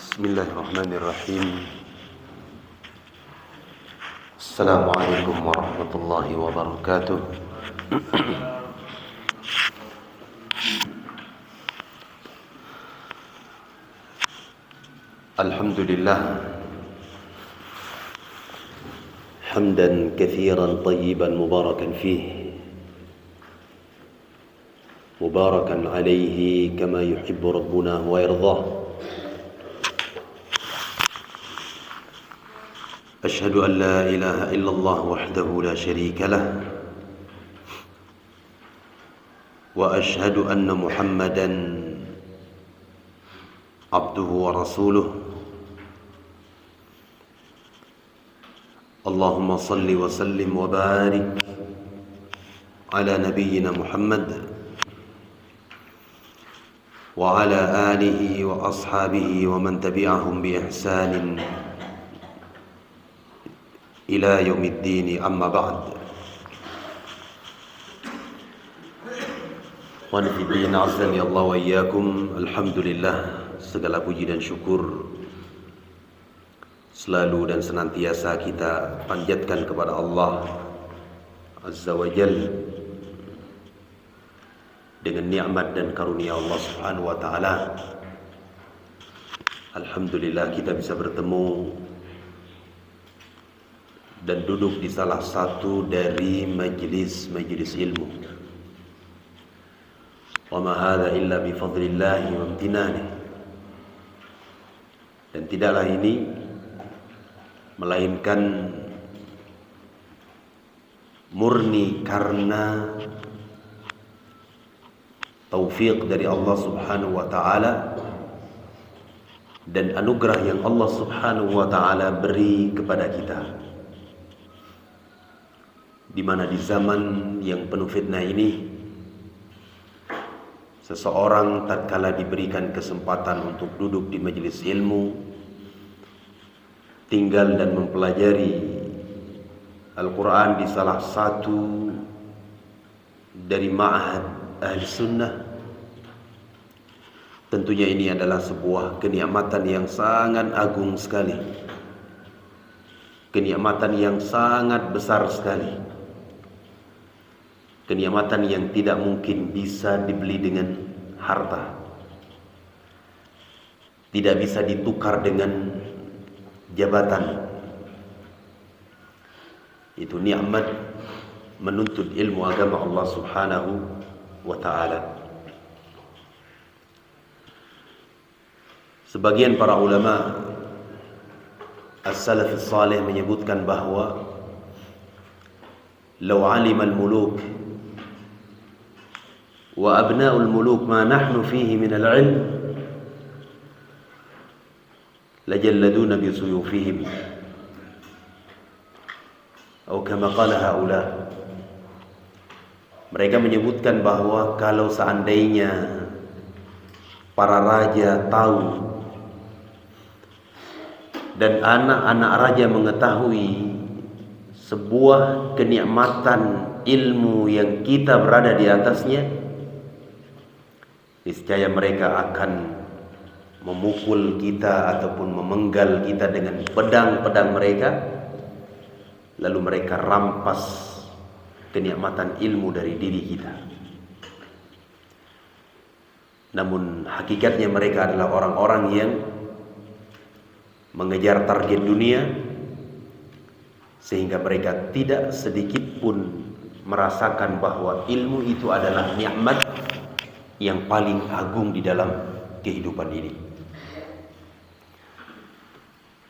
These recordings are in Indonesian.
Bismillahirrahmanirrahim. Assalamualaikum warahmatullahi wabarakatuh. Alhamdulillah hamdan katsiran tayyiban mubarakan fihi mubarakan alaihi kama yuhibbu rabbuna wa yardah. أشهد أن لا إله إلا الله وحده لا شريك له وأشهد أن محمدا عبده ورسوله اللهم صل وسلم وبارك على نبينا محمد وعلى آله وأصحابه ومن تبعهم بإحسان ila yaumiddin, amma ba'd. Wa nafidin azani Allah wa iyyakum. Alhamdulillah, segala puji dan syukur selalu dan senantiasa kita panjatkan kepada Allah Azza wa Jalla dengan nikmat dan karunia Allah Subhanahu wa taala. Alhamdulillah kita bisa bertemu dan duduk di salah satu dari majelis ilmu. Wa ma hadza illa bi fadlillah wa imtinanih. Dan tidaklah ini melainkan murni karena taufik dari Allah Subhanahu wa taala dan anugerah yang Allah Subhanahu wa taala beri kepada kita. Di mana di zaman yang penuh fitnah ini, seseorang tatkala diberikan kesempatan untuk duduk di majelis ilmu, tinggal dan mempelajari Al-Quran di salah satu dari ma'had ahli sunnah, tentunya ini adalah sebuah kenikmatan yang sangat agung sekali, kenikmatan yang sangat besar sekali, kenikmatan yang tidak mungkin bisa dibeli dengan harta, tidak bisa ditukar dengan jabatan. Itu nikmat menuntut ilmu agama Allah Subhanahu wa taala. Sebagian para ulama as-salaf as-salih menyebutkan bahwa law 'alima al-muluk wa abna'ul muluk ma nahnu fihi min al-'ilm lajalladuna bi suyufihim atau kama qala haula. Mereka menyebutkan bahwa kalau seandainya para raja tahu dan anak-anak raja mengetahui sebuah kenikmatan ilmu yang kita berada di atasnya, niscaya mereka akan memukul kita ataupun memenggal kita dengan pedang-pedang mereka, lalu mereka rampas kenikmatan ilmu dari diri kita. Namun hakikatnya mereka adalah orang-orang yang mengejar target dunia, sehingga mereka tidak sedikit pun merasakan bahwa ilmu itu adalah nikmat yang paling agung di dalam kehidupan ini.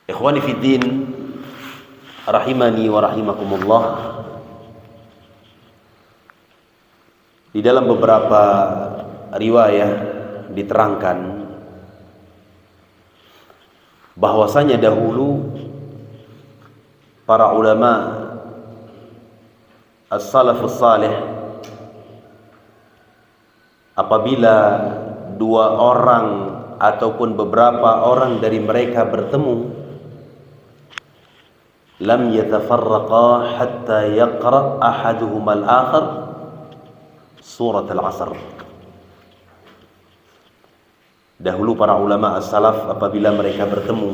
Ikhwani fiddin, rahimani wa rahimakumullah. Di dalam beberapa riwayah diterangkan bahwasanya dahulu para ulama as-salafus salih, apabila dua orang ataupun beberapa orang dari mereka bertemu, lam yatafarraqa hatta yaqra ahaduhum al-akhar surat al-asr. Dahulu para ulama as-salaf apabila mereka bertemu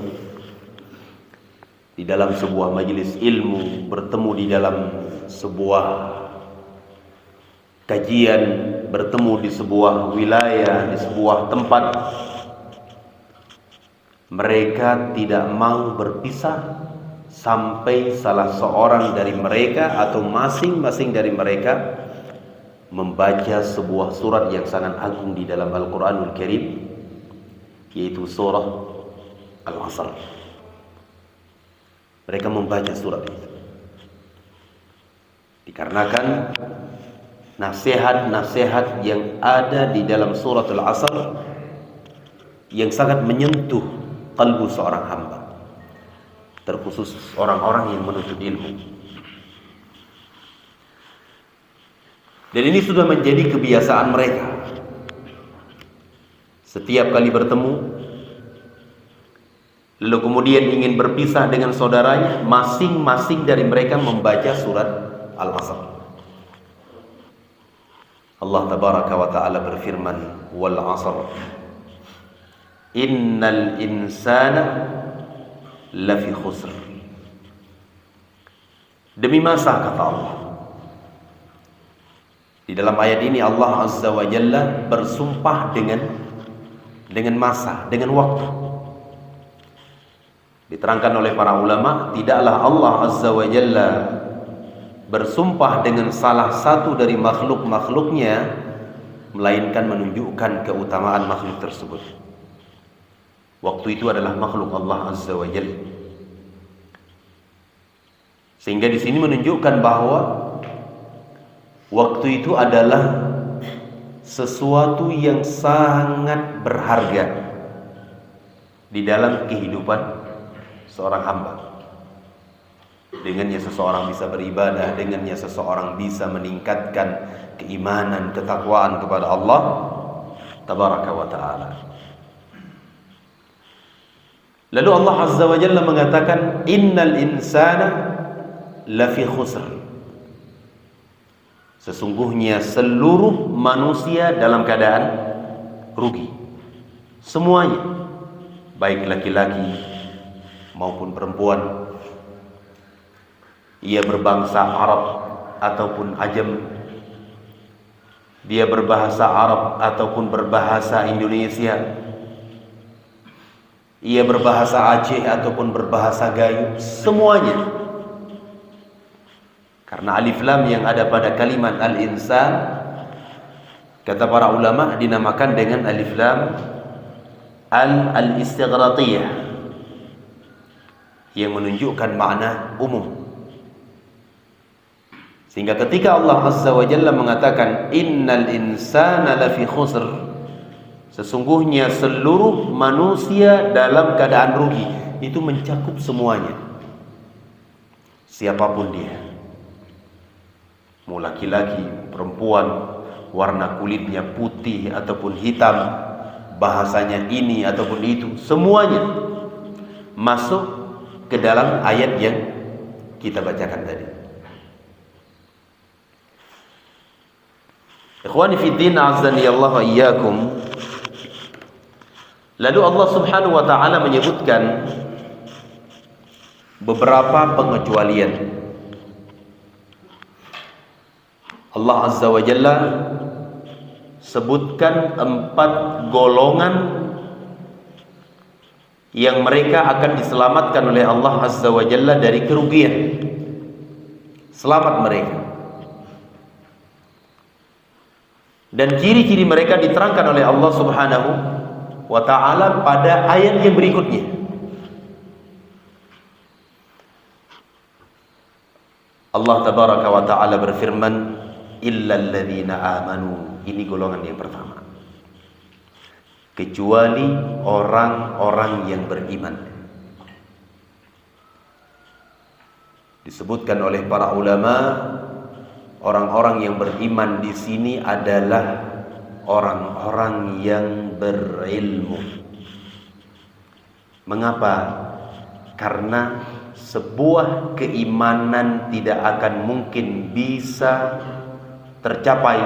di dalam sebuah majelis ilmu, bertemu di dalam sebuah kajian, bertemu di sebuah wilayah, di sebuah tempat, mereka tidak mau berpisah sampai salah seorang dari mereka atau masing-masing dari mereka membaca sebuah surat yang sangat agung di dalam Al-Quranul Karim, yaitu surah Al-Asr. Mereka membaca surat itu dikarenakan nasihat-nasihat yang ada di dalam surat Al-Asr yang sangat menyentuh kalbu seorang hamba, terkhusus orang-orang yang menuntut ilmu. Dan ini sudah menjadi kebiasaan mereka. Setiap kali bertemu, lalu kemudian ingin berpisah dengan saudaranya, masing-masing dari mereka membaca surat Al-Asr. Allah tabaraka wa ta'ala berfirman, wal 'asr innal insana lafi khusr. Demi masa, kata Allah. Di dalam ayat ini Allah Azza wa Jalla bersumpah dengan masa, dengan waktu. Diterangkan oleh para ulama, tidaklah Allah Azza wa Jalla bersumpah dengan salah satu dari makhluk-makhluknya melainkan menunjukkan keutamaan makhluk tersebut. Waktu itu adalah makhluk Allah Azza wa Jalla. Sehingga di sini menunjukkan bahwa waktu itu adalah sesuatu yang sangat berharga di dalam kehidupan seorang hamba. Dengannya seseorang bisa beribadah, dengannya seseorang bisa meningkatkan keimanan, ketakwaan kepada Allah tabaraka wa ta'ala. Lalu Allah Azza wa Jalla mengatakan, innal insana lafi khusr. Sesungguhnya seluruh manusia dalam keadaan rugi. Semuanya, baik laki-laki maupun perempuan, ia berbangsa Arab ataupun Ajam, dia berbahasa Arab ataupun berbahasa Indonesia, ia berbahasa Aceh ataupun berbahasa Gayo, semuanya. Karena alif lam yang ada pada kalimat al-insan, kata para ulama, dinamakan dengan alif lam al-istighraqiyah, yang menunjukkan makna umum. Sehingga ketika Allah Azza wa Jalla mengatakan innal insana lafi khusr, sesungguhnya seluruh manusia dalam keadaan rugi, itu mencakup semuanya, siapapun dia, mau laki-laki, perempuan, warna kulitnya putih ataupun hitam, bahasanya ini ataupun itu, semuanya masuk ke dalam ayat yang kita bacakan tadi. Ikhwani fi din, azani Allah wa iyyakum. Lalu Allah Subhanahu wa ta'ala menyebutkan beberapa pengecualian. Allah Azza wa Jalla sebutkan 4 golongan yang mereka akan diselamatkan oleh Allah Azza wa Jalla dari kerugian. Selamat mereka. Dan ciri-ciri mereka diterangkan oleh Allah Subhanahu wa ta'ala pada ayat yang berikutnya. Allah tabaraka wa ta'ala berfirman, illal ladzina amanu. Ini golongan yang pertama, kecuali orang-orang yang beriman. Disebutkan oleh para ulama, orang-orang yang beriman di sini adalah orang-orang yang berilmu. Mengapa? Karena sebuah keimanan tidak akan mungkin bisa tercapai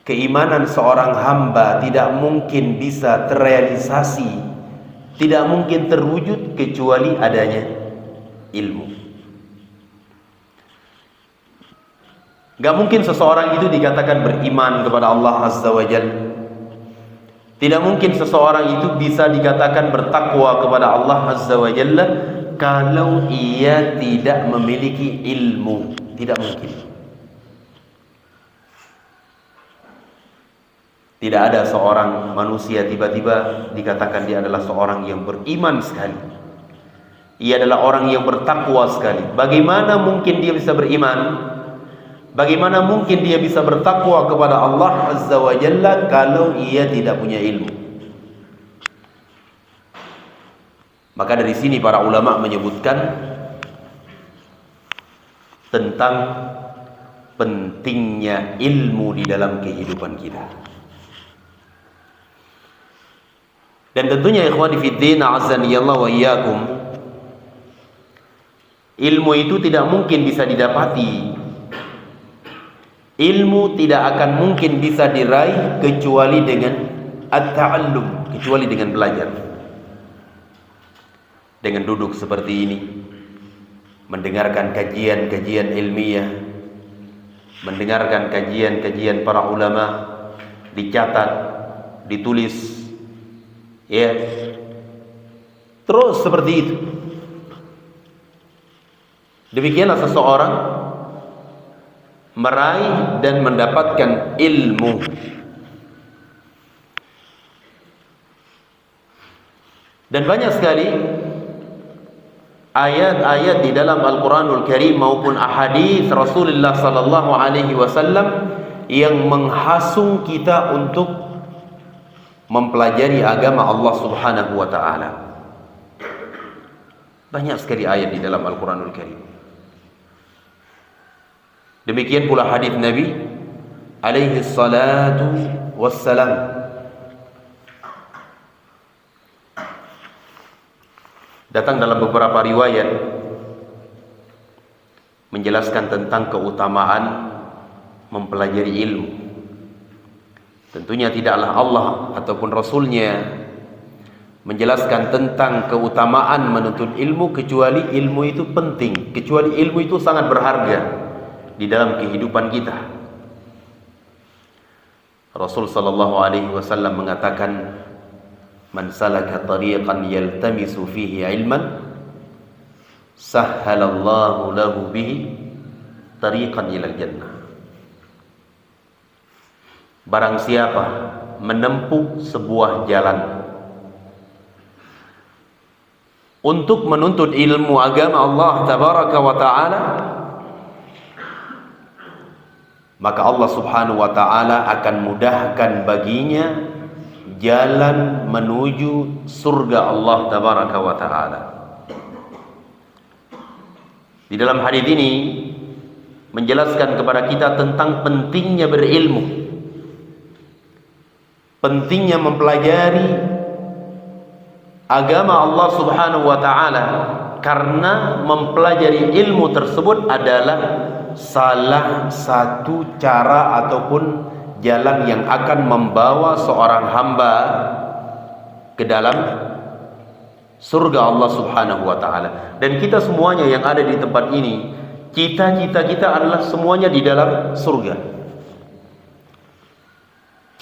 keimanan seorang hamba tidak mungkin bisa terrealisasi, tidak mungkin terwujud kecuali adanya ilmu. Gak mungkin seseorang itu dikatakan beriman kepada Allah Azza wa Jalla. Tidak mungkin seseorang itu bisa dikatakan bertakwa kepada Allah Azza wa Jalla kalau ia tidak memiliki ilmu. Tidak mungkin. Tidak ada seorang manusia tiba-tiba dikatakan dia adalah seorang yang beriman sekali. Ia adalah orang yang bertakwa sekali. Bagaimana mungkin dia bisa beriman? Bagaimana mungkin dia bisa bertakwa kepada Allah Azza wa Jalla kalau ia tidak punya ilmu? Maka dari sini para ulama menyebutkan tentang pentingnya ilmu di dalam kehidupan kita. Dan tentunya ikhwani fiddin a'azzani Allah wa iyyakum, ilmu itu tidak mungkin bisa didapati, ilmu tidak akan mungkin bisa diraih kecuali dengan at-ta'allum, kecuali dengan belajar. Dengan duduk seperti ini, mendengarkan kajian-kajian ilmiah, mendengarkan kajian-kajian para ulama, dicatat, ditulis, ya, terus seperti itu. Demikianlah seseorang meraih dan mendapatkan ilmu. Dan banyak sekali ayat-ayat di dalam Al-Quranul Karim maupun ahadits Rasulullah sallallahu alaihi wasallam yang menghasung kita untuk mempelajari agama Allah Subhanahu wa taala. Banyak sekali ayat di dalam Al-Quranul Karim. Demikian pula hadis Nabi alaihi salatu wassalam. Datang dalam beberapa riwayat menjelaskan tentang keutamaan mempelajari ilmu. Tentunya tidaklah Allah ataupun Rasulnya menjelaskan tentang keutamaan menuntut ilmu kecuali ilmu itu penting, kecuali ilmu itu sangat berharga di dalam kehidupan kita. Rasul sallallahu alaihi wasallam mengatakan, "Man salaka tariqan yaltamisu fihi ilman, sahhalallahu lahu bihi tariqan ilal jannah." Barang siapa menempuh sebuah jalan untuk menuntut ilmu agama Allah tabaraka wa ta'ala, maka Allah subhanahu wa ta'ala akan mudahkan baginya jalan menuju surga Allah tabaraka wa ta'ala. Di dalam hadis ini menjelaskan kepada kita tentang pentingnya berilmu, pentingnya mempelajari agama Allah subhanahu wa ta'ala, karena mempelajari ilmu tersebut adalah salah satu cara ataupun jalan yang akan membawa seorang hamba ke dalam surga Allah subhanahu wa ta'ala. Dan kita semuanya yang ada di tempat ini, cita-cita kita adalah semuanya di dalam surga.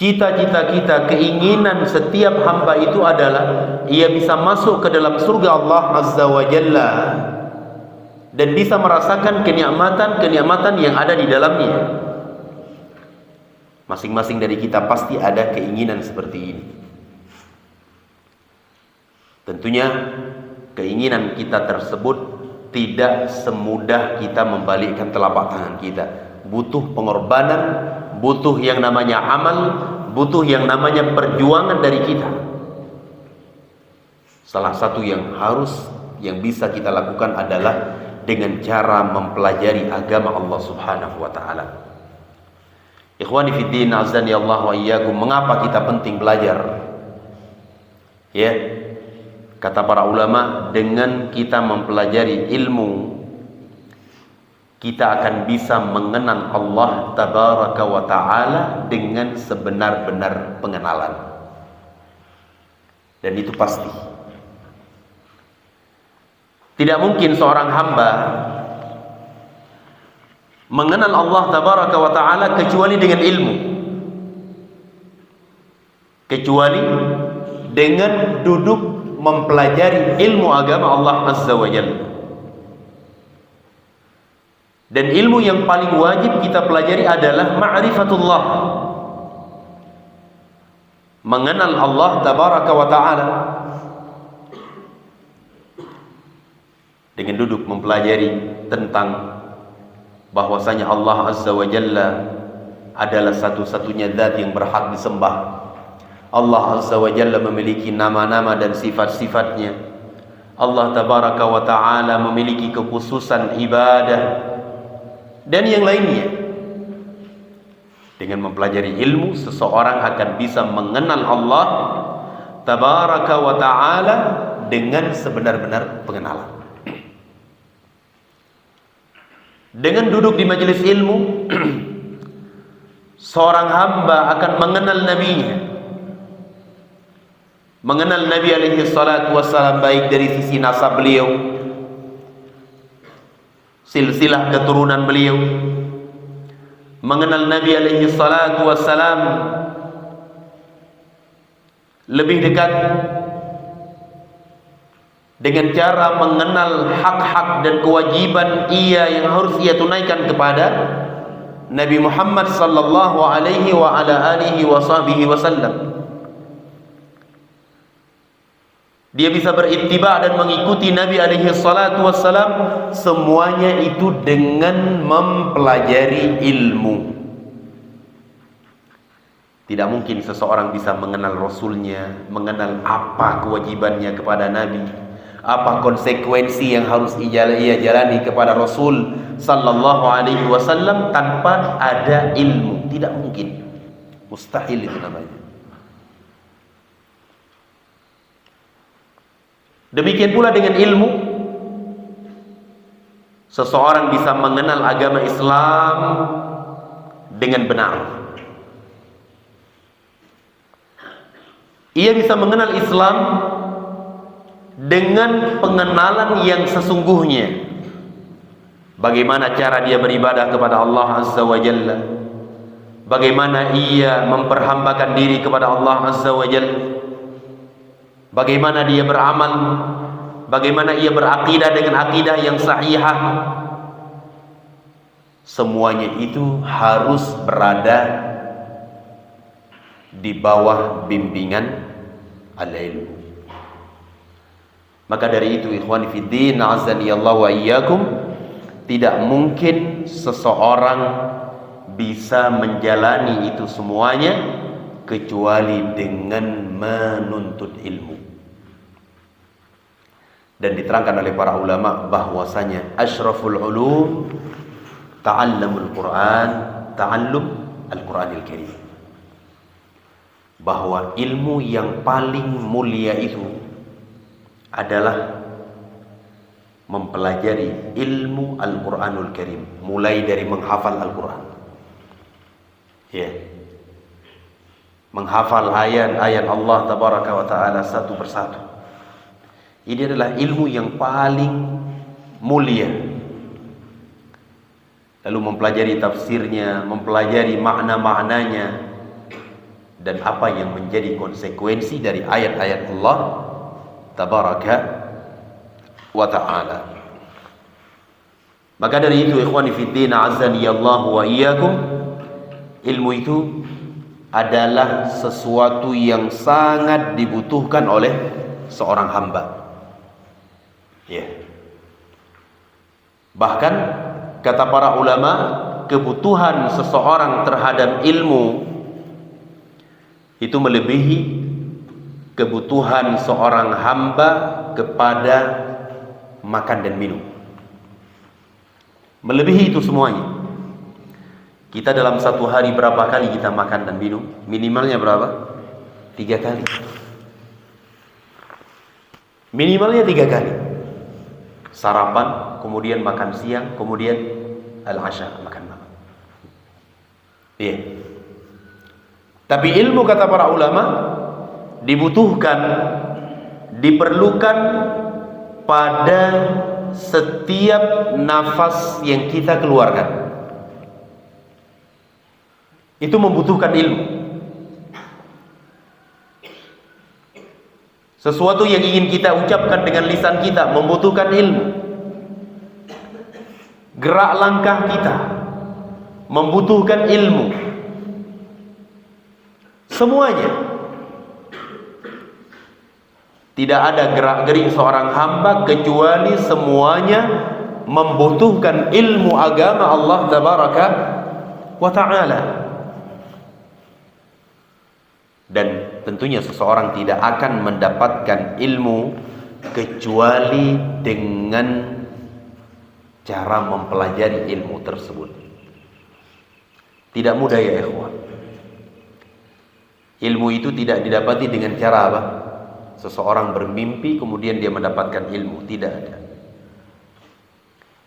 Cita-cita kita, keinginan setiap hamba itu adalah ia bisa masuk ke dalam surga Allah azza wa jalla dan bisa merasakan kenikmatan-kenikmatan yang ada di dalamnya. Masing-masing dari kita pasti ada keinginan seperti ini. Tentunya keinginan kita tersebut tidak semudah kita membalikkan telapak tangan kita. Butuh pengorbanan, butuh yang namanya amal, butuh yang namanya perjuangan dari kita. Salah satu yang bisa kita lakukan adalah dengan cara mempelajari agama Allah subhanahu wa ta'ala. Ikhwani fiddin azani Allah wa iyyakum, mengapa kita penting belajar? Ya, kata para ulama, dengan kita mempelajari ilmu, kita akan bisa mengenal Allah Tabaraka wa Ta'ala dengan sebenar-benar pengenalan. Dan itu pasti. Tidak mungkin seorang hamba mengenal Allah Tabaraka wa Ta'ala kecuali dengan ilmu, kecuali dengan duduk mempelajari ilmu agama Allah Azza wa Jalla. Dan ilmu yang paling wajib kita pelajari adalah ma'rifatullah, mengenal Allah Tabaraka wa Ta'ala. Dengan duduk mempelajari tentang bahwasanya Allah Azza wa Jalla adalah satu-satunya zat yang berhak disembah. Allah Azza wa Jalla memiliki nama-nama dan sifat-sifatnya. Allah Tabaraka wa Ta'ala memiliki kekhususan ibadah dan yang lainnya. Dengan mempelajari ilmu, seseorang akan bisa mengenal Allah Tabaraka wa Ta'ala dengan sebenar-benar pengenalan. Dengan duduk di majelis ilmu, seorang hamba akan mengenal nabinya, mengenal Nabi alaihi salatu wassalam, baik dari sisi nasab beliau, silsilah keturunan beliau, mengenal Nabi alaihi salatu wassalam lebih dekat dengan cara mengenal hak-hak dan kewajiban yang harus ia tunaikan kepada Nabi Muhammad sallallahu alaihi wa ala alihi wa sahbihi wasallam. Dia bisa berittiba dan mengikuti Nabi alaihi salatu wassalam, semuanya itu dengan mempelajari ilmu. Tidak mungkin seseorang bisa mengenal Rasulnya, mengenal apa kewajibannya kepada Nabi, apa konsekuensi yang harus ia jalani kepada Rasul sallallahu alaihi wasallam tanpa ada ilmu. Tidak mungkin. Mustahil itu namanya. Demikian pula dengan ilmu, seseorang bisa mengenal agama Islam dengan benar. Ia bisa mengenal Islam dengan pengenalan yang sesungguhnya. Bagaimana cara dia beribadah kepada Allah Azza wa Jalla, bagaimana ia memperhambakan diri kepada Allah Azza wa Jalla, bagaimana dia beramal, bagaimana ia berakidah dengan akidah yang sahihah. Semuanya itu harus berada di bawah bimbingan al-ilmu. Maka dari itu, ikhwani fiddin, azani Allah wa iyyakum, tidak mungkin seseorang bisa menjalani itu semuanya kecuali dengan menuntut ilmu. Dan diterangkan oleh para ulama bahwasanya asyraful ulum ta'allamul Quran, ta'allum al-Quranil Karim. Bahwa ilmu yang paling mulia itu adalah mempelajari ilmu Al-Quranul Karim, mulai dari menghafal Al-Quran, menghafal ayat-ayat Allah Tabaraka wa Ta'ala satu persatu. Ini adalah ilmu yang paling mulia. Lalu mempelajari tafsirnya, mempelajari makna-maknanya, dan apa yang menjadi konsekuensi dari ayat-ayat Allah Tabaraka wa Ta'ala. Maka dari itu, ikhwani fiddin, azani Allah wa iyyakum, ilmu itu adalah sesuatu yang sangat dibutuhkan oleh seorang hamba. Bahkan kata para ulama, kebutuhan seseorang terhadap ilmu itu melebihi kebutuhan seorang hamba kepada makan dan minum. Melebihi itu semuanya. Kita dalam satu hari berapa kali kita makan dan minum? Minimalnya berapa? 3 kali. Minimalnya 3 kali. Sarapan, kemudian makan siang, kemudian al-asha, makan malam. Iya. Tapi ilmu, kata para ulama, dibutuhkan, diperlukan pada setiap nafas yang kita keluarkan. Itu membutuhkan ilmu. Sesuatu yang ingin kita ucapkan dengan lisan kita membutuhkan ilmu. Gerak langkah kita membutuhkan ilmu. Semuanya. Tidak ada gerak-gerik seorang hamba kecuali semuanya membutuhkan ilmu agama Allah Tabaraka wa Ta'ala. Dan tentunya seseorang tidak akan mendapatkan ilmu kecuali dengan cara mempelajari ilmu tersebut. Tidak mudah ya ikhwan. Ilmu itu tidak didapati dengan cara apa? Seseorang bermimpi kemudian dia mendapatkan ilmu. Tidak ada.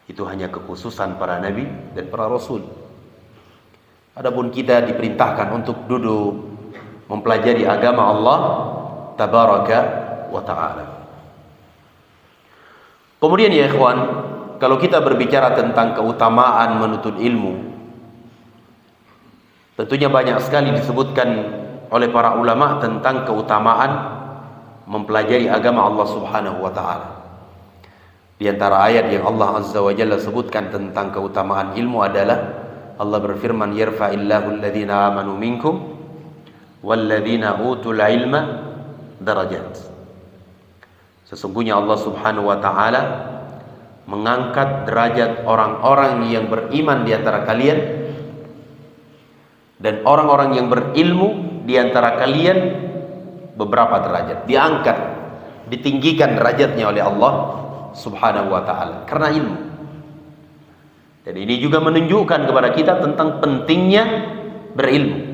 Itu hanya kekhususan para nabi dan para rasul. Adapun kita diperintahkan untuk duduk mempelajari agama Allah Tabaraka wa Ta'ala. Kemudian ya ikhwan, kalau kita berbicara tentang keutamaan menuntut ilmu, tentunya banyak sekali disebutkan oleh para ulama tentang keutamaan mempelajari agama Allah Subhanahu wa Ta'ala. Di antara ayat yang Allah Azza wa Jalla sebutkan tentang keutamaan ilmu adalah Allah berfirman, yarfa'illahu alladhina amanu minkum walladzina utul ilma darajat. Sesungguhnya Allah Subhanahu wa Ta'ala mengangkat derajat orang-orang yang beriman di antara kalian dan orang-orang yang berilmu di antara kalian beberapa derajat. Diangkat, ditinggikan derajatnya oleh Allah Subhanahu wa Ta'ala karena ilmu. Dan ini juga menunjukkan kepada kita tentang pentingnya berilmu.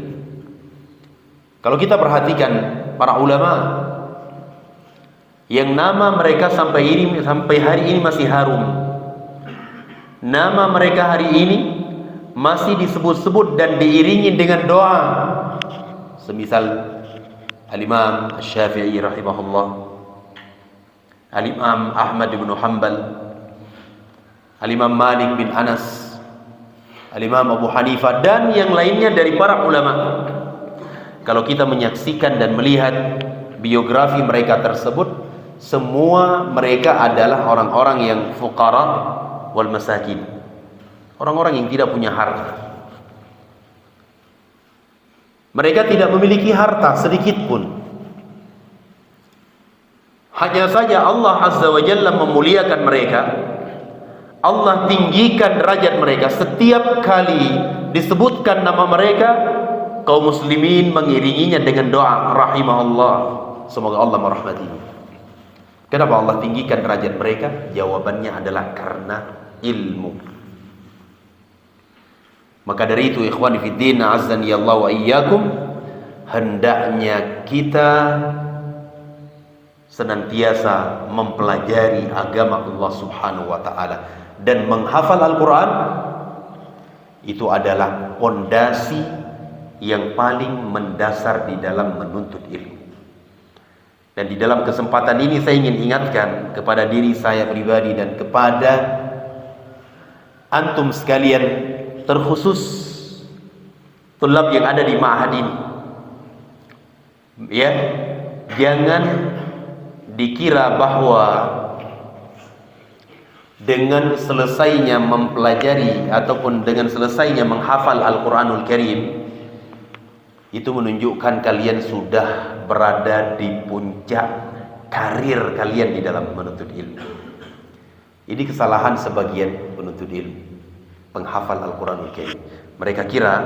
Kalau kita perhatikan para ulama yang nama mereka sampai hari ini masih harum, nama mereka hari ini masih disebut-sebut dan diiringi dengan doa, semisal Al-Imam Asy-Syafi'i rahimahullah, Al-Imam Ahmad bin Hanbal, Al-Imam Malik bin Anas, Al-Imam Abu Hanifah dan yang lainnya dari para ulama. Kalau kita menyaksikan dan melihat biografi mereka tersebut, semua mereka adalah orang-orang yang fuqara wal masakin, orang-orang yang tidak punya harta. Mereka tidak memiliki harta sedikit pun. Hanya saja Allah Azza wa Jalla memuliakan mereka. Allah tinggikan derajat mereka. Setiap kali disebutkan nama mereka, kaum muslimin mengiringinya dengan doa rahimahullah, semoga Allah merahmatinya. Kenapa Allah tinggikan derajat mereka? Jawabannya adalah karena ilmu. Maka dari itu ikhwani fiddin azzani Allah wa iyyakum, hendaknya kita senantiasa mempelajari agama Allah Subhanahu wa Ta'ala dan menghafal Al-Quran. Itu adalah pondasi yang paling mendasar di dalam menuntut ilmu. Dan di dalam kesempatan ini saya ingin ingatkan kepada diri saya pribadi dan kepada antum sekalian, terkhusus tulab yang ada di ma'had ini, ya, jangan dikira bahwa dengan selesainya mempelajari ataupun dengan selesainya menghafal Al-Quranul Karim itu menunjukkan kalian sudah berada di puncak karir kalian di dalam menuntut ilmu. Ini kesalahan sebagian penuntut ilmu, penghafal Al-Quranul Karim. Mereka kira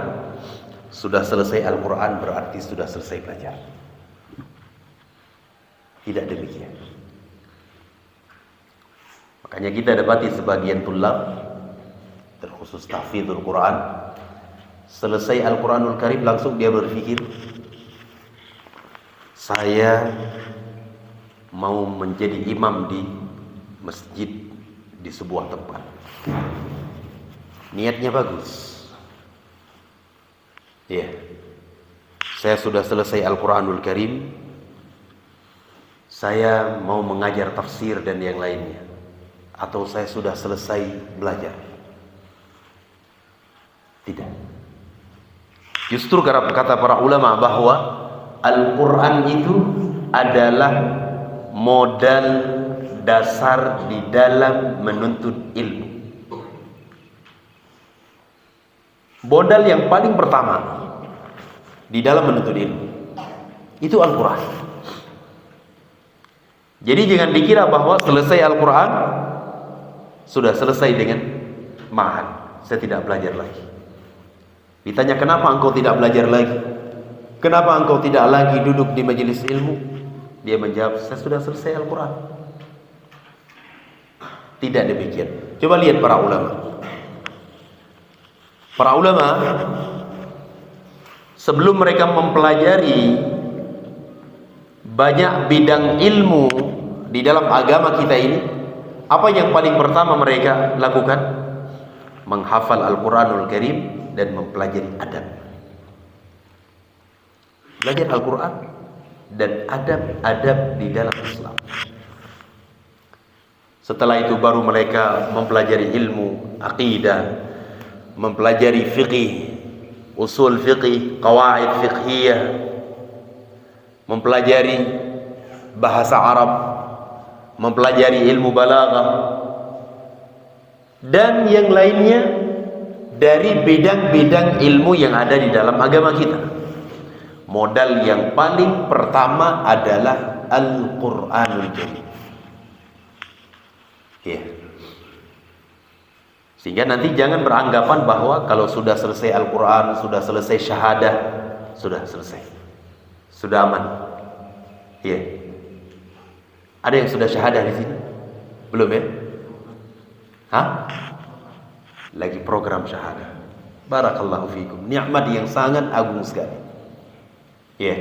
sudah selesai Al-Quran berarti sudah selesai belajar. Tidak demikian. Makanya kita dapati sebagian tulab, terkhusus tahfidzul Quran, selesai Al-Quranul Karim langsung dia berpikir, saya mau menjadi imam di masjid di sebuah tempat. niatnya bagus. Ya, saya sudah selesai Al-Quranul Karim, saya mau mengajar tafsir dan yang lainnya, atau saya sudah selesai belajar. Tidak. Justru kata para ulama bahwa Al-Quran itu adalah modal dasar di dalam menuntut ilmu. Modal yang paling pertama di dalam menuntut ilmu itu Al-Quran. Jadi jangan dikira bahwa selesai Al-Quran sudah selesai dengan ma'had, saya tidak belajar lagi. Ditanya, kenapa engkau tidak belajar lagi? Kenapa engkau tidak lagi duduk di majelis ilmu? Dia menjawab, saya sudah selesai Al-Quran. Tidak demikian. Coba lihat para ulama. Para ulama sebelum mereka mempelajari banyak bidang ilmu di dalam agama kita ini, apa yang paling pertama mereka lakukan? Menghafal Al-Quranul Karim dan mempelajari adab. Belajar Al-Quran dan adab-adab di dalam Islam. Setelah itu baru mereka mempelajari ilmu aqidah, mempelajari fiqih, usul fiqih, qawaid fiqhiyah, mempelajari bahasa Arab, mempelajari ilmu balaghah, dan yang lainnya dari bidang-bidang ilmu yang ada di dalam agama kita. Modal yang paling pertama adalah Al-Quranul Karim. Ya. Sehingga nanti jangan beranggapan bahwa kalau sudah selesai Al-Quran, sudah selesai syahadah, sudah selesai, sudah aman. Ya. Ada yang sudah syahadah di sini? Belum ya? Hah? Lagi program syahadah. Barakallahu fikum. Nikmat yang sangat agung sekali. Ya.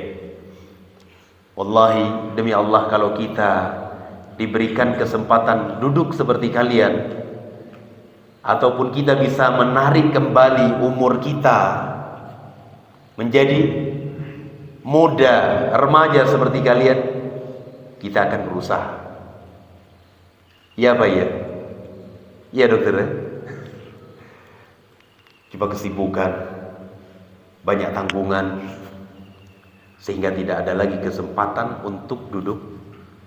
Wallahi, demi Allah, kalau kita diberikan kesempatan duduk seperti kalian, ataupun kita bisa menarik kembali umur kita menjadi muda, remaja seperti kalian, kita akan berusaha. Ya Pak ya? Ya dokter ya? Coba kesibukan, banyak tanggungan, sehingga tidak ada lagi kesempatan untuk duduk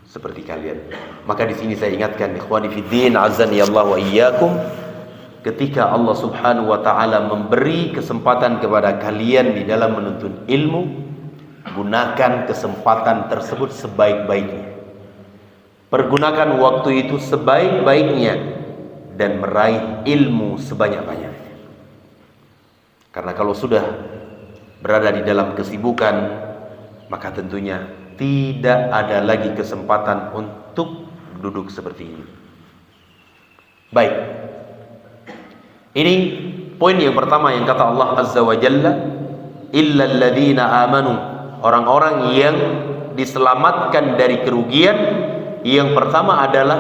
seperti kalian. Maka di sini saya ingatkan, ikhwani fiddin, azani Allah wa iyyakum, ketika Allah Subhanahu wa taala memberi kesempatan kepada kalian di dalam menuntut ilmu, gunakan kesempatan tersebut sebaik-baiknya. Pergunakan waktu itu sebaik-baiknya dan meraih ilmu sebanyak-banyaknya. Karena kalau sudah berada di dalam kesibukan, maka tentunya tidak ada lagi kesempatan untuk duduk seperti ini. Baik. Ini poin yang pertama yang kata Allah Azza wa Jalla, illal ladzina amanu, orang-orang yang diselamatkan dari kerugian. Yang pertama adalah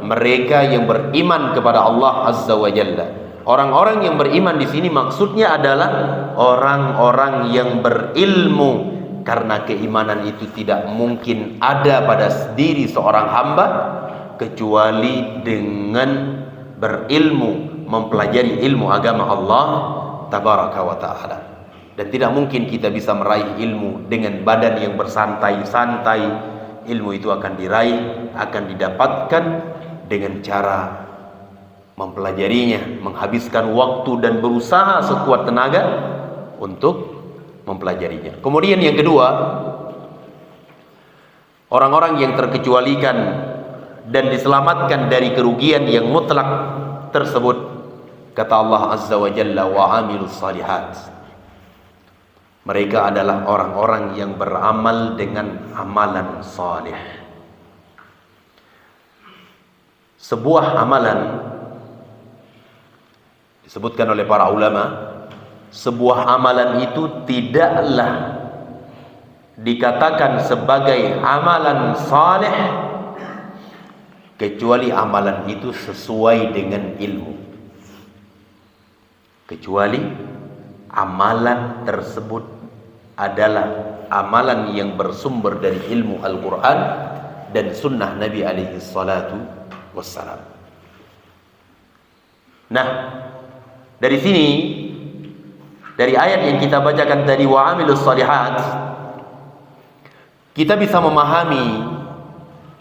mereka yang beriman kepada Allah Azza wa Jalla. Orang-orang yang beriman di sini maksudnya adalah orang-orang yang berilmu, karena keimanan itu tidak mungkin ada pada diri seorang hamba kecuali dengan berilmu, mempelajari ilmu agama Allah Tabaraka wa Ta'ala. Dan tidak mungkin kita bisa meraih ilmu dengan badan yang bersantai-santai. Ilmu itu akan diraih, akan didapatkan dengan cara mempelajarinya, menghabiskan waktu dan berusaha sekuat tenaga untuk mempelajarinya. Kemudian yang kedua, orang-orang yang terkecualikan dan diselamatkan dari kerugian yang mutlak tersebut, kata Allah Azza wa Jalla, wa amilus salihat, mereka adalah orang-orang yang beramal dengan amalan salih. Sebuah amalan, disebutkan oleh para ulama, sebuah amalan itu tidaklah dikatakan sebagai amalan saleh kecuali amalan itu sesuai dengan ilmu. kecuali amalan tersebut adalah amalan yang bersumber dari ilmu Al-Quran dan sunnah Nabi alaihi salatu wassalam. Nah, dari sini, dari ayat yang kita bacakan tadi, wa amilus shalihat, kita bisa memahami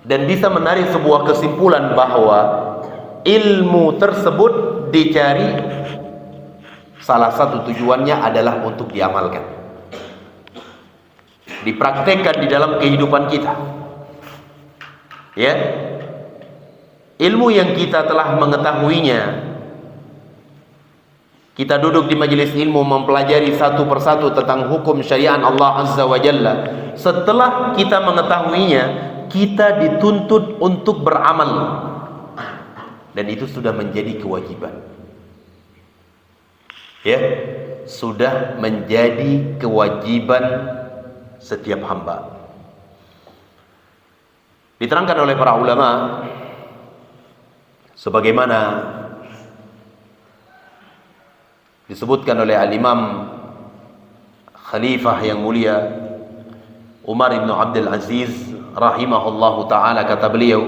dan bisa menarik sebuah kesimpulan bahwa ilmu tersebut dicari, salah satu tujuannya adalah untuk diamalkan, dipraktekkan di dalam kehidupan kita. Ya, ilmu yang kita telah mengetahuinya, kita duduk di majelis ilmu mempelajari satu persatu tentang hukum syariat Allah Azza wa Jalla. Setelah kita mengetahuinya, kita dituntut untuk beramal, dan itu sudah menjadi kewajiban. Ya, sudah menjadi kewajiban setiap hamba. Diterangkan oleh para ulama sebagaimana disebutkan oleh Al-Imam Khalifah yang mulia Umar ibn Abdul Aziz rahimahullahu ta'ala, kata beliau,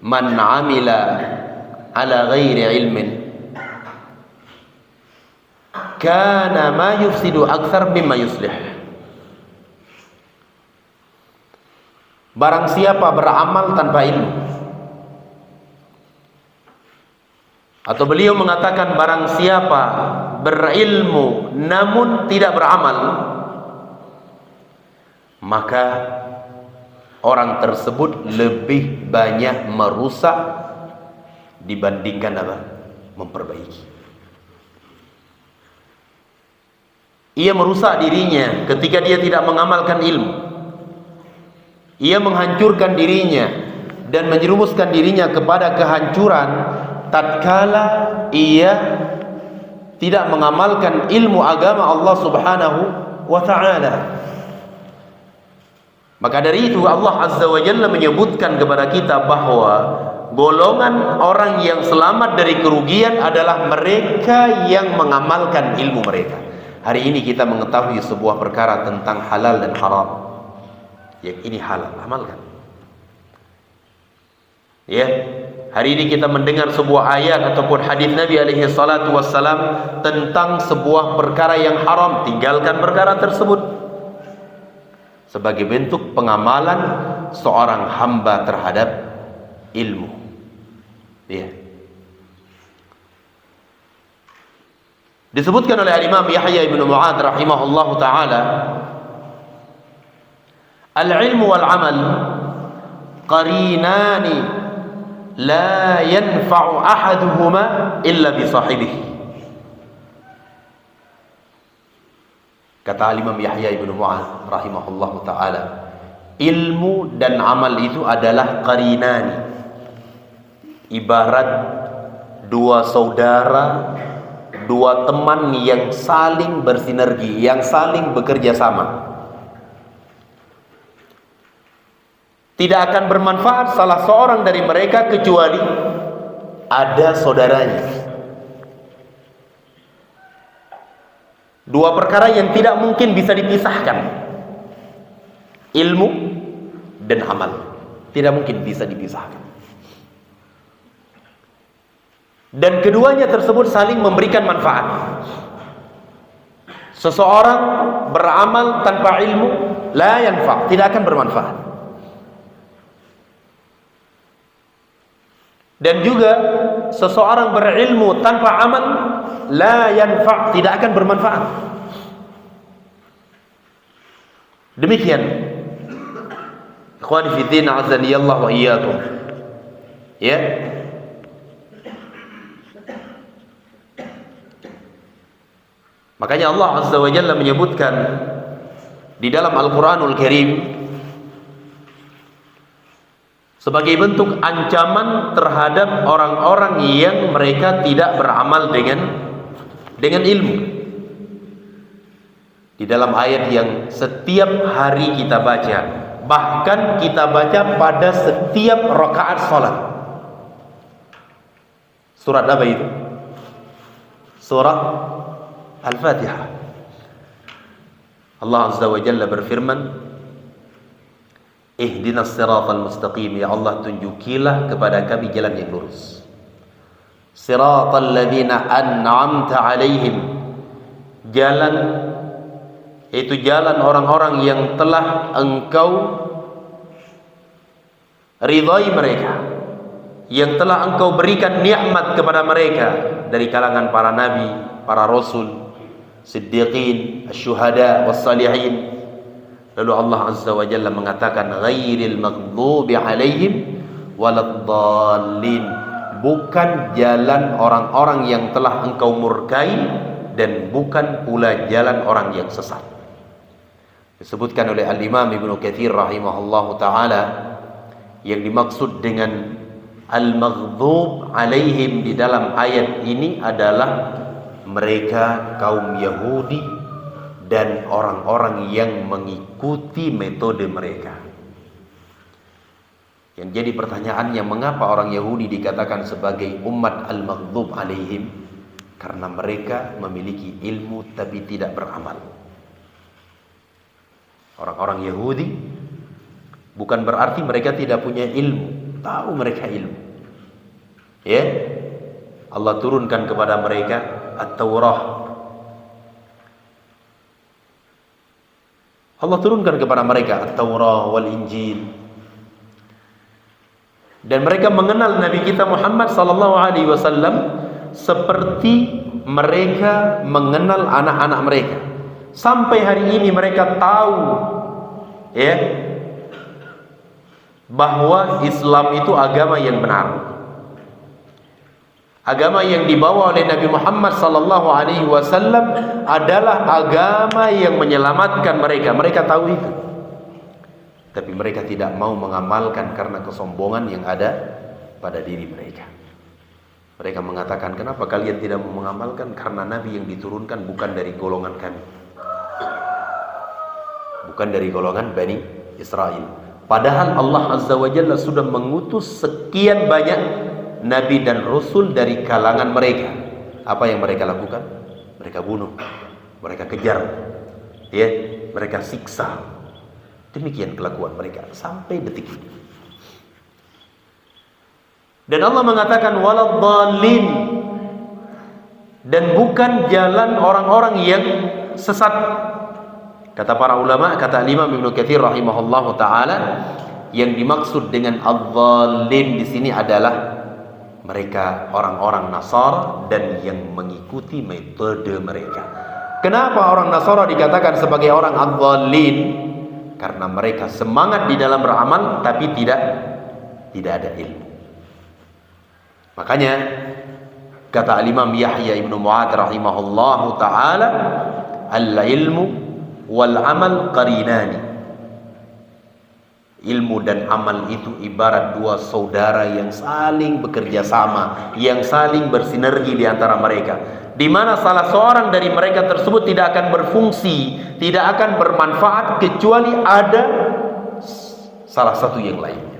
man amila ala ghairi ilmin kana ma yufsidu akthar mimma yuslih. Barang siapa beramal tanpa ilmu, atau beliau mengatakan barang siapa berilmu namun tidak beramal, maka orang tersebut lebih banyak merusak dibandingkan apa? Memperbaiki. Ia merusak dirinya ketika dia tidak mengamalkan ilmu. Ia menghancurkan dirinya dan menjerumuskan dirinya kepada kehancuran tatkala ia tidak mengamalkan ilmu agama Allah Subhanahu wa ta'ala. Maka dari itu Allah Azza wa Jalla menyebutkan kepada kita bahwa golongan orang yang selamat dari kerugian adalah mereka yang mengamalkan ilmu mereka. Hari ini kita mengetahui sebuah perkara tentang halal dan haram. Yang ini halal, amalkan. Ya, hari ini kita mendengar sebuah ayat ataupun hadis Nabi alaihi salatu wassalam tentang sebuah perkara yang haram, tinggalkan perkara tersebut sebagai bentuk pengamalan seorang hamba terhadap ilmu. Ya. Disebutkan oleh Imam Yahya ibn Mu'adz rahimahullahu ta'ala, al-ilmu wal-amal qarinani la yanfa'u ahaduhuma illa bi sahibihi. Kata Imam Yahya ibn Mu'adz rahimahullahu ta'ala, ilmu dan amal itu adalah qarinani, ibarat dua saudara, dua teman yang saling bersinergi, yang saling bekerja sama. Tidak akan bermanfaat salah seorang dari mereka kecuali ada saudaranya. Dua perkara yang tidak mungkin bisa dipisahkan, ilmu dan amal, tidak mungkin bisa dipisahkan. Dan keduanya tersebut saling memberikan manfaat. Seseorang beramal tanpa ilmu la yanfa', tidak akan bermanfaat. Dan juga seseorang berilmu tanpa amal la yanfa', tidak akan bermanfaat. Demikian ikhwani fi din, azanillah wa iyyakum. Ya, makanya Allah Azza wa Jalla menyebutkan di dalam Al-Quranul Karim sebagai bentuk ancaman terhadap orang-orang yang mereka tidak beramal dengan ilmu. Di dalam ayat yang setiap hari kita baca, bahkan kita baca pada setiap rakaat salat. Surat apa itu? surah Al-Fatihah. Allah Azza wa Jalla berfirman, ihdinas siratal mustaqim, ya Allah tunjukilah kepada kami jalan yang lurus. Siratal ladzina an'amta alaihim, jalan, yaitu jalan orang-orang yang telah engkau ridhai mereka, yang telah engkau berikan nikmat kepada mereka dari kalangan para nabi, para rasul, siddiqin, syuhada, wassalihin. Lalu Allah Azza wa Jalla mengatakan ghairil maghdubi alaihim waladdallin, bukan jalan orang-orang yang telah engkau murkai dan bukan pula jalan orang yang sesat. Disebutkan oleh Al-Imam Ibnu Katsir rahimahullahu taala, yang dimaksud dengan al-maghdhub alaihim di dalam ayat ini adalah mereka kaum Yahudi dan orang-orang yang mengikuti metode mereka. Yang jadi pertanyaannya, mengapa orang Yahudi dikatakan sebagai umat al-maghdhub alaihim? Karena mereka memiliki ilmu tapi tidak beramal. Orang-orang Yahudi bukan berarti mereka tidak punya ilmu, tahu mereka ilmu. Ya, Allah turunkan kepada mereka At-Taurah. Allah turunkan kepada mereka At-Taurah wal Injil. Dan mereka mengenal Nabi kita Muhammad sallallahu alaihi wasallam seperti mereka mengenal anak-anak mereka. Sampai hari ini mereka tahu, ya, bahwa Islam itu agama yang benar. Agama yang dibawa oleh Nabi Muhammad sallallahu alaihi wasallam adalah agama yang menyelamatkan mereka. Mereka tahu itu. Tapi mereka tidak mau mengamalkan karena kesombongan yang ada pada diri mereka. Mereka mengatakan, kenapa kalian tidak mau mengamalkan? Karena Nabi yang diturunkan bukan dari golongan kami, bukan dari golongan Bani Israel. Padahal Allah Azza wa Jalla sudah mengutus sekian banyak Nabi dan Rasul dari kalangan mereka. Apa yang mereka lakukan? Mereka bunuh, mereka kejar, ya, mereka siksa. Demikian kelakuan mereka sampai detik ini. Dan Allah mengatakan waladdallin, dan bukan jalan orang-orang yang sesat. Kata para ulama, kata Imam Ibnu Katsir rahimahullahu taala, yang dimaksud dengan adh-dhallin di sini adalah mereka orang-orang Nasara dan yang mengikuti metode mereka. Kenapa orang Nasara dikatakan sebagai orang adh-dhallin? Karena mereka semangat di dalam beramal tapi tidak ada ilmu. Makanya kata Imam Yahya Ibnu Mu'adz rahimahullahu taala, al-ilmu wal amal qarinani. Ilmu dan amal itu ibarat dua saudara yang saling bekerja sama, yang saling bersinergi di antara mereka, di mana salah seorang dari mereka tersebut tidak akan berfungsi, tidak akan bermanfaat kecuali ada salah satu yang lainnya.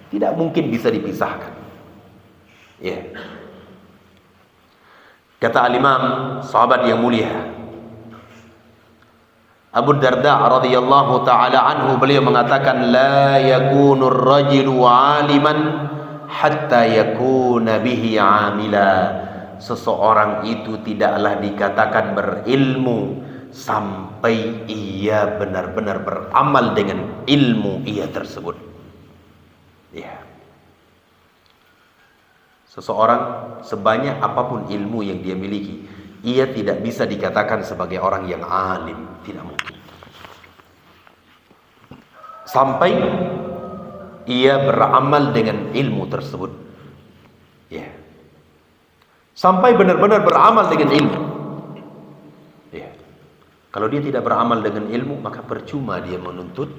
Tidak mungkin bisa dipisahkan. Ya. Kata al-Imam sahabat yang mulia Abu Darda radhiyallahu taala anhu, beliau mengatakan la yakunur rajulu aliman hatta yakuna bihi amila. Seseorang itu tidaklah dikatakan berilmu sampai ia benar-benar beramal dengan ilmu ia tersebut. Ya. Seseorang sebanyak apapun ilmu yang dia miliki, ia tidak bisa dikatakan sebagai orang yang alim, tidak mungkin. Sampai ia beramal dengan ilmu tersebut. Ya. Sampai benar-benar beramal dengan ilmu. Ya. Kalau dia tidak beramal dengan ilmu, maka percuma dia menuntut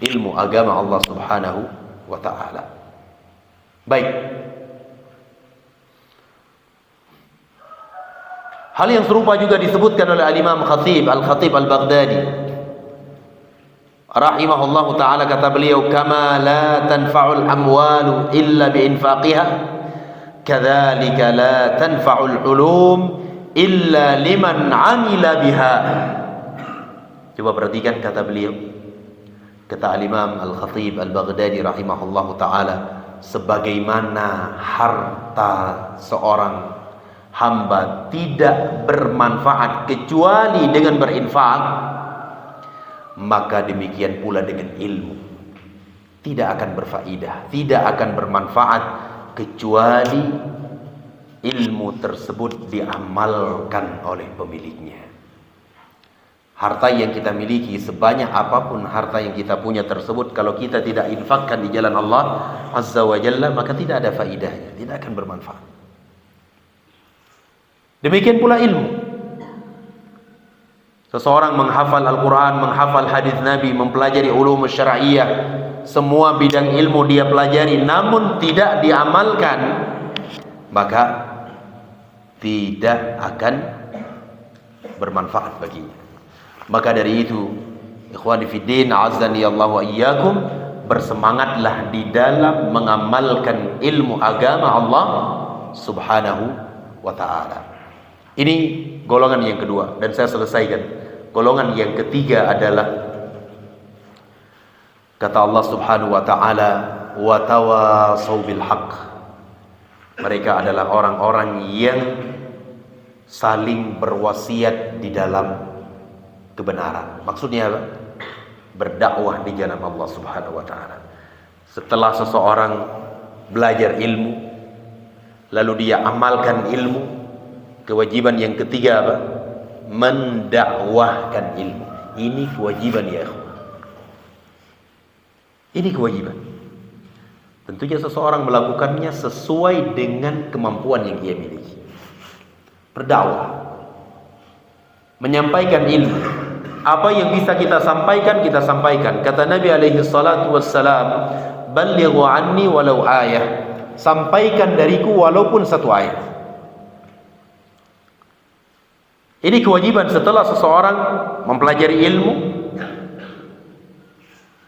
ilmu agama Allah Subhanahu wa taala. Baik. Hal yang serupa juga disebutkan oleh Al-Imam Khatib Al-Baghdadi rahimahullahu ta'ala. Kata beliau, kama la tanfa'ul amwalu illa biinfaqiha, kadzalika la tanfa'ul ulum illa liman 'amila biha. Coba perhatikan kata beliau, kata Al-Imam Al-Khatib Al-Baghdadi rahimahullahu ta'ala, sebagaimana harta seorang hamba tidak bermanfaat kecuali dengan berinfak, maka demikian pula dengan ilmu tidak akan berfaedah, tidak akan bermanfaat kecuali ilmu tersebut diamalkan oleh pemiliknya. Harta yang kita miliki, sebanyak apapun harta yang kita punya tersebut, kalau kita tidak infakkan di jalan Allah Azza wa Jalla, maka tidak ada faedahnya, tidak akan bermanfaat. Demikian pula ilmu. Seseorang menghafal Al-Quran, menghafal hadis Nabi, mempelajari ulum syar'iyah, semua bidang ilmu dia pelajari, namun tidak diamalkan, maka tidak akan bermanfaat baginya. Maka dari itu, ikhwani fiddin, azani Allah wa iyyakum, bersemangatlah di dalam mengamalkan ilmu agama Allah Subhanahu wa ta'ala. Ini golongan yang kedua, dan saya selesaikan. Golongan yang ketiga adalah kata Allah Subhanahu wa ta'ala, wa tawasaw bil haqq. Mereka adalah orang-orang yang saling berwasiat di dalam kebenaran. Maksudnya apa? Berdakwah di jalan Allah Subhanahu wa ta'ala. Setelah seseorang belajar ilmu, lalu dia amalkan ilmu, kewajiban yang ketiga apa? Mendakwahkan ilmu. Ini kewajiban ya ikhwan. Ini kewajiban. Tentunya seseorang melakukannya sesuai dengan kemampuan yang ia miliki. Berdakwah, menyampaikan ilmu. Apa yang bisa kita sampaikan, kita sampaikan. Kata Nabi alaihi salatu wassalam, "Ballighu anni walau ayah." Sampaikan dariku walaupun satu ayat. Ini kewajiban setelah seseorang mempelajari ilmu,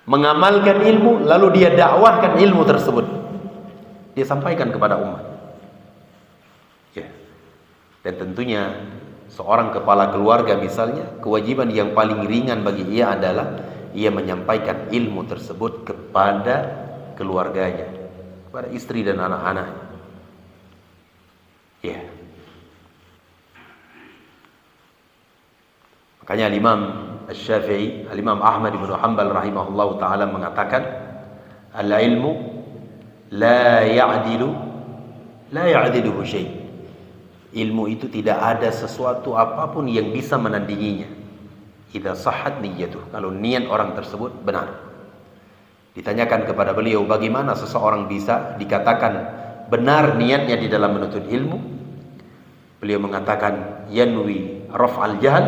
mengamalkan ilmu, lalu dia dakwahkan ilmu tersebut, dia sampaikan kepada umat. Ya. Dan tentunya seorang kepala keluarga misalnya, kewajiban yang paling ringan bagi ia adalah ia menyampaikan ilmu tersebut kepada keluarganya, kepada istri dan anak-anaknya. Ya. Makanya Imam Asy-Syafi'i, Imam Ahmad bin Hanbal rahimahullahu taala mengatakan, al-ilmu la ya'diluhu syai'. Ilmu itu tidak ada sesuatu apapun yang bisa menandinginya. Idza sahhat niyyatuh, kalau niat orang tersebut benar. Ditanyakan kepada beliau, bagaimana seseorang bisa dikatakan benar niatnya di dalam menuntut ilmu? Beliau mengatakan, yanwi raf'al jahl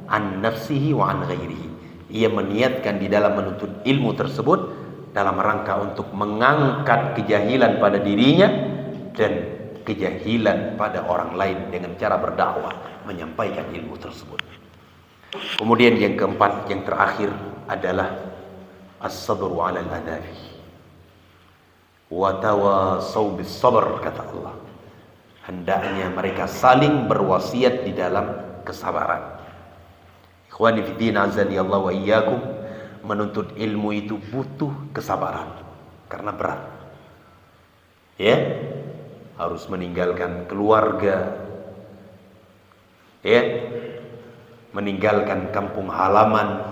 an nafsihi wa an ghairihi. Ia meniatkan di dalam menuntut ilmu tersebut dalam rangka untuk mengangkat kejahilan pada dirinya dan kejahilan pada orang lain dengan cara berdakwah, menyampaikan ilmu tersebut. Kemudian yang keempat, yang terakhir adalah as-sabru 'ala al-adabi wa tawasaw bis-sabr, kata Allah. Hendaknya mereka saling berwasiat di dalam kesabaran. Ikhwani fiddin, azani Allah wa iyyakum, menuntut ilmu itu butuh kesabaran karena berat. Ya, harus meninggalkan keluarga, ya, meninggalkan kampung halaman,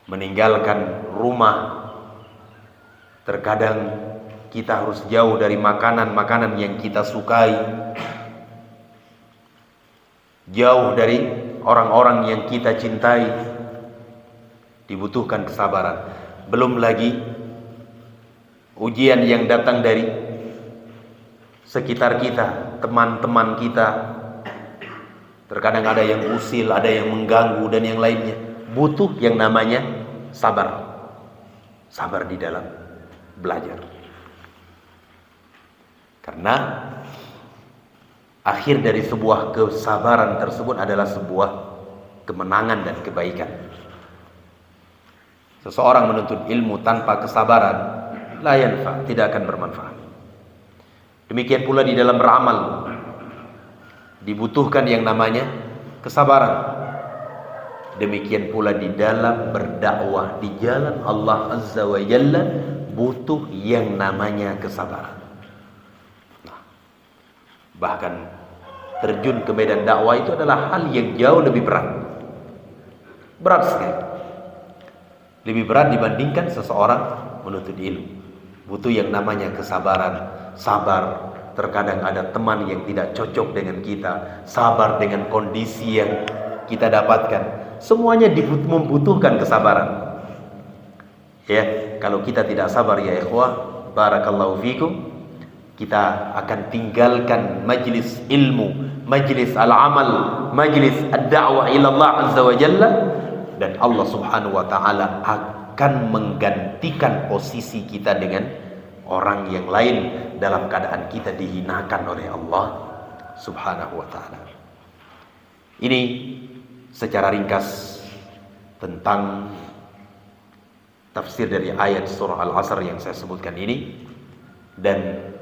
meninggalkan rumah. Terkadang kita harus jauh dari makanan-makanan yang kita sukai, jauh dari orang-orang yang kita cintai. Dibutuhkan kesabaran. Belum lagi ujian yang datang dari sekitar kita, teman-teman kita. Terkadang ada yang usil, ada yang mengganggu dan yang lainnya. Butuh yang namanya sabar. Sabar di dalam belajar. Karena akhir dari sebuah kesabaran tersebut adalah sebuah kemenangan dan kebaikan. Seseorang menuntut ilmu tanpa kesabaran, la yanfa, tidak akan bermanfaat. Demikian pula di dalam beramal. dibutuhkan yang namanya kesabaran. Demikian pula di dalam berdakwah di jalan Allah Azza wa Jalla butuh yang namanya kesabaran. Nah, bahkan terjun ke medan dakwah itu adalah hal yang jauh lebih berat. Berat sekali. Lebih berat dibandingkan seseorang menuntut ilmu. Butuh yang namanya kesabaran, sabar. Terkadang ada teman yang tidak cocok dengan kita, sabar dengan kondisi yang kita dapatkan. Semuanya membutuhkan kesabaran. Ya, kalau kita tidak sabar ya ikhwah, barakallahu fikum, kita akan tinggalkan majlis ilmu, majlis al-amal, majlis ad-da'wah ila Allah Azza wa Jalla, dan Allah Subhanahu wa taala akan menggantikan posisi kita dengan orang yang lain dalam keadaan kita dihinakan oleh Allah Subhanahu wa taala. Ini secara ringkas tentang tafsir dari ayat surah Al-Asr yang saya sebutkan ini. Dan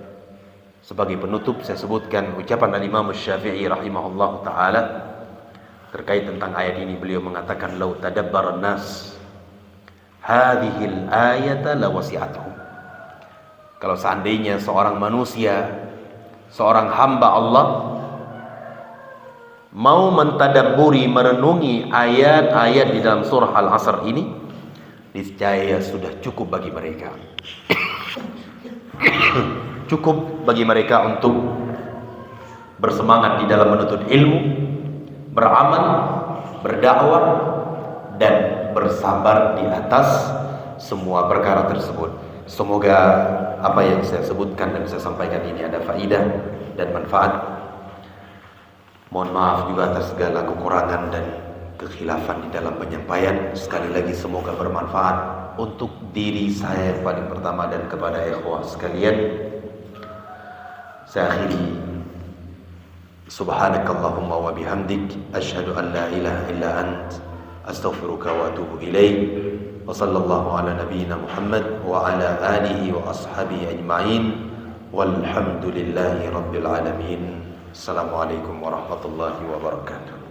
sebagai penutup saya sebutkan ucapan Al-Imam Syafi'i rahimahullah ta'ala terkait tentang ayat ini. Beliau mengatakan, "Lau tadabbaran nas hadhil ayata lawasi'atuhum." Kalau seandainya seorang manusia, seorang hamba Allah mau mentadabburi, merenungi ayat-ayat di dalam surah Al-Asr ini, niscaya sudah cukup bagi mereka. Cukup bagi mereka untuk bersemangat di dalam menuntut ilmu, beramal, berdakwah, dan bersabar di atas semua perkara tersebut. Semoga apa yang saya sebutkan dan saya sampaikan ini ada faidah dan manfaat. Mohon maaf juga atas segala kekurangan dan kekhilafan di dalam penyampaian. Sekali lagi semoga bermanfaat untuk diri saya yang paling pertama dan kepada ikhwah sekalian. Saya akhiri, subhanakallahumma wa bihamdik, asyhadu an la ilaha illa ant, astaghfiruka wa atubu ilaik. Wa sallallahu ala nabiyyina Muhammad wa ala alihi wa ashabihi ajma'in. Walhamdulillahi rabbil alamin. Assalamualaikum warahmatullahi wabarakatuh.